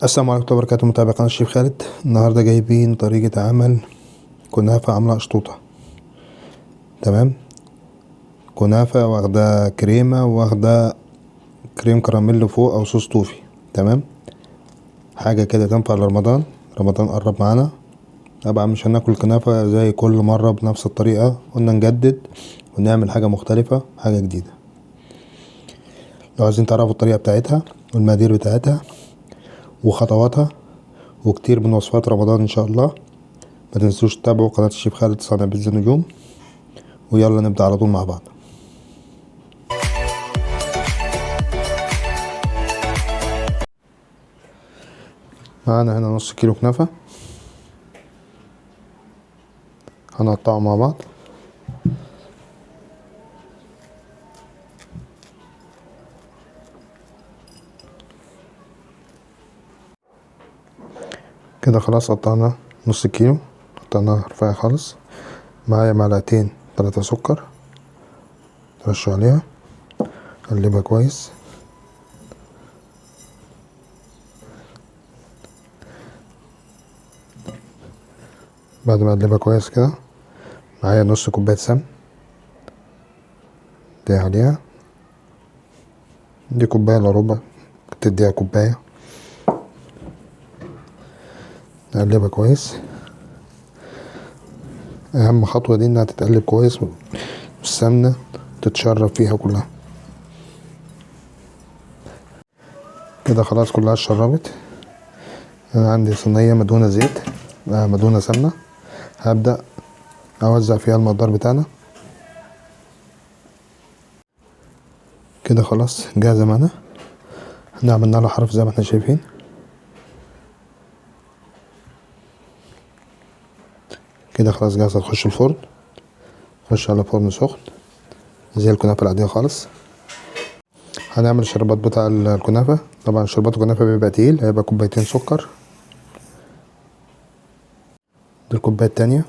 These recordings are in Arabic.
السلام عليكم ورحمة الله وبركاته. متابع قناة الشيف خالد. النهاردة جايبين طريقة عمل كنافة عاملة قشطوطة. تمام، كنافة واخدة كريمة واخدة كريم كراميل فوق او صوص طوفي. تمام، حاجة كده تنفع لرمضان. رمضان قرب معانا. طبعا مش هناكل كنافة زي كل مرة بنفس الطريقة، قلنا نجدد ونعمل حاجة مختلفة، حاجة جديدة. لو عايزين تعرفوا الطريقة بتاعتها والمقادير بتاعتها وخطواتها وكتير من وصفات رمضان ان شاء الله، ما تنسوش تتابعوا قناة الشيف خالد صانع بيتزا نجوم. ويلا نبدأ على طول مع بعض. معانا هنا نص كيلو كنافة، هنقطعه مع بعض. كده خلاص قطعنا نص كيلو، قطعناه رفيع خالص. معايا معلقتين 3 سكر، رشوا عليها، قلبها كويس. بعد ما اقلبها كويس كده، معايا نص كوباية سمن دي عليها. دي كوباية الا ربع، تديها كوباية. نقلبها كويس. اهم خطوة دي انها تتقلب كويس والسمنة تتشرب فيها كلها. كده خلاص كلها اتشربت. انا عندي صينية مدهونة زيت مدهونة سمنة، هبدأ اوزع فيها المقدار بتاعنا. كده خلاص جاهزة معانا. هنعمل لها حرف زي ما احنا شايفين. كده خلاص جاهزة تخش الفرن. خش على فرن سخن زي الكنافة العادية خالص. هنعمل الشربات بتاع الكنافة. طبعا شربات الكنافة بيبقى تقيل، هيبقى كوبايتين سكر. دي الكوباية التانية.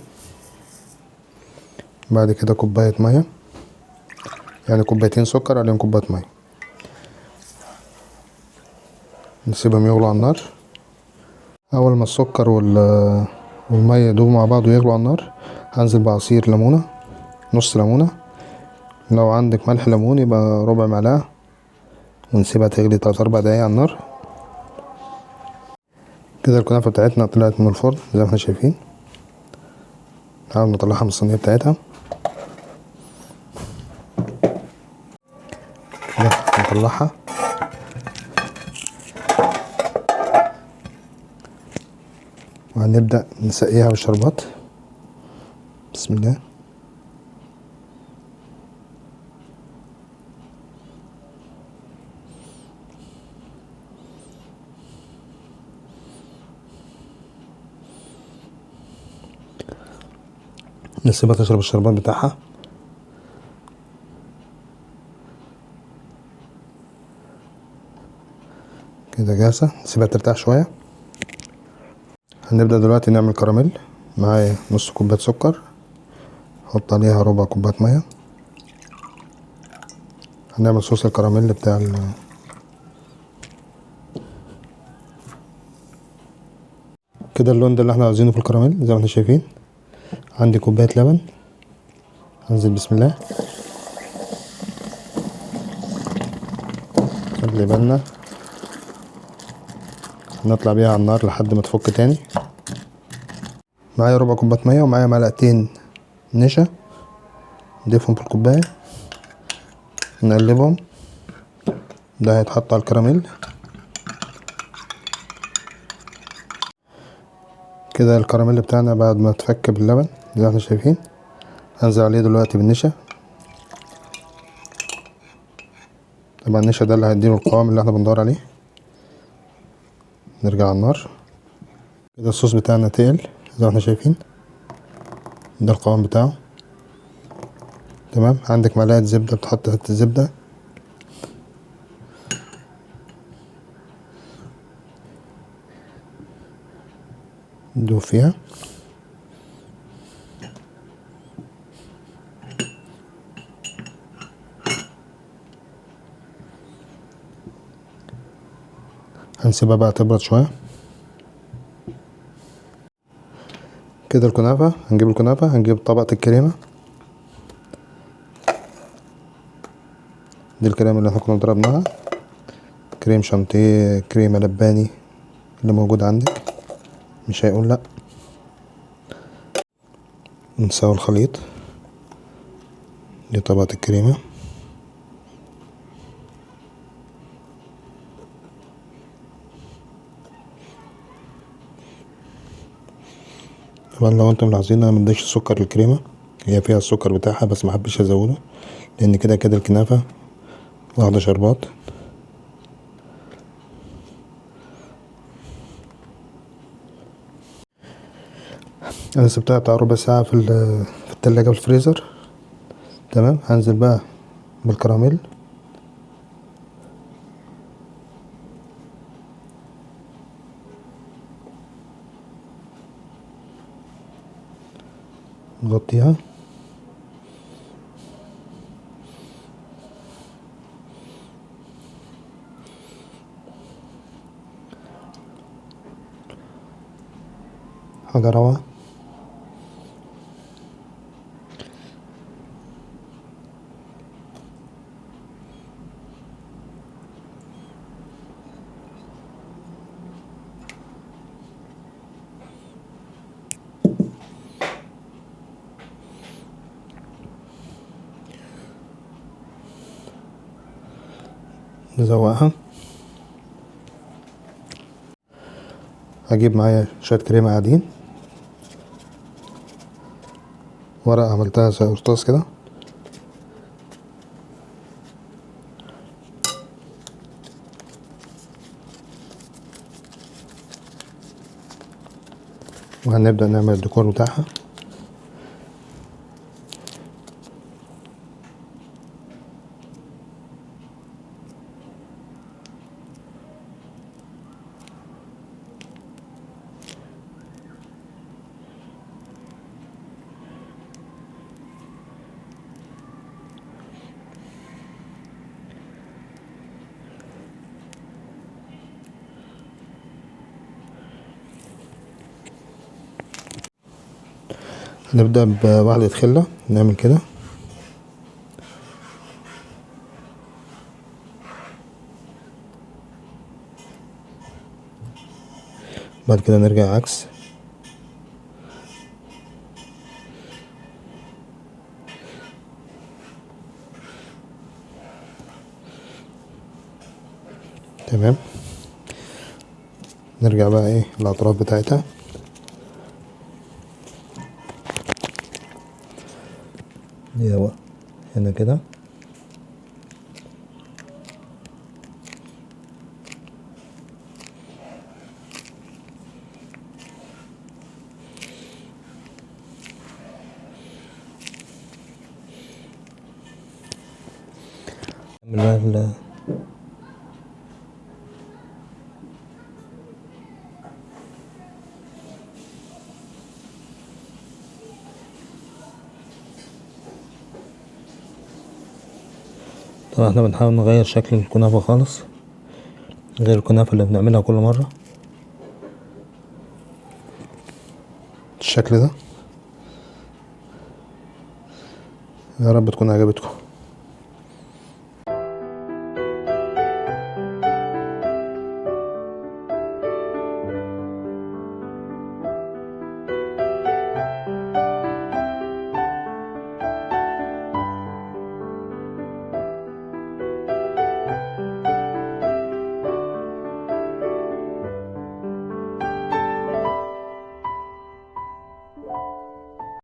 بعد كده كوباية مية، يعني كوبايتين سكر عليهم كوباية مية. نسيبهم يغلوا على النار. أول ما السكر والمية يدوبوا مع بعض ويغلوا على النار، هنزل بعصير ليمونة، نص ليمونة. لو عندك ملح ليمون يبقى ربع معلقة، ونسيبها تغلي 3-4 دقايق على النار. كده الكنافة بتاعتنا طلعت من الفرن زي ما احنا شايفين. نحاول نطلعها من الصينية بتاعتها. كده نطلعها. وهنبدأ نسقيها بالشربات. بسم الله. نسيبها تشرب الشربات بتاعها. كده جاهزة، نسيبها ترتاح شوية. هنبدأ دلوقتي نعمل كراميل. معايا نص كوباية سكر، حط عليها ربع كوباية مية. هنعمل صوص الكراميل بتاع كده اللون ده اللي احنا عايزينه في الكراميل زي ما احنا شايفين. عندي كوباية لبن، هنزل بسم الله. خلي بالنا نطلع بيها على النار لحد ما تفك تاني. معايا ربع كوباية مية ومعايا معلقتين نشا، نضيفهم في الكوباية، نقلبهم. ده هيتحط على الكراميل. كده الكراميل بتاعنا بعد ما تفك باللبن زي ما احنا شايفين، هنزل عليه دلوقتي بالنشا. طبعا النشا ده اللي هيديله القوام اللي احنا بندور عليه. نرجع على النار. كده الصوص بتاعنا تقل زي ما احنا شايفين، ده القوام بتاعه. تمام، عندك معلقة زبدة بتحط حتة زبدة. ندوب فيها. هنسيبها بقى تبرد شوية. كده الكنافة. هنجيب الكنافة، هنجيب طبقة الكريمة. دي الكريمة اللي احنا كنا ضربناها، كريم شانتيه، كريمة لباني، اللي موجود عندك مش هيقول لأ. نساوي الخليط. دي طبقة الكريمة. طبعا لو انتم ملاحظين انا مديش سكر للكريمة، هي فيها السكر بتاعها بس محبش ازوده، لان كده كده الكنافة واخدة شربات. انا سبتها بتاع ربع ساعة في التلاجة في الفريزر. تمام. هنزل بقى بالكراميل. نغطيها. حاجة روعة. نزوقها. هجيب معايا شوية كريمة عاديين، ورقة عملتها زي قرطاس كده، وهنبدأ نعمل الديكور بتاعها. هنبدأ بواحدة خلة، نعمل كده. بعد كده نرجع عكس. تمام. نرجع بقى ايه الاطراف بتاعتها. دي هو هنا كده. نعمل بقى طبعا احنا بنحاول نغير شكل الكنافة خالص، غير الكنافة اللي بنعملها كل مرة. الشكل ده. يا رب تكون عجبتكم.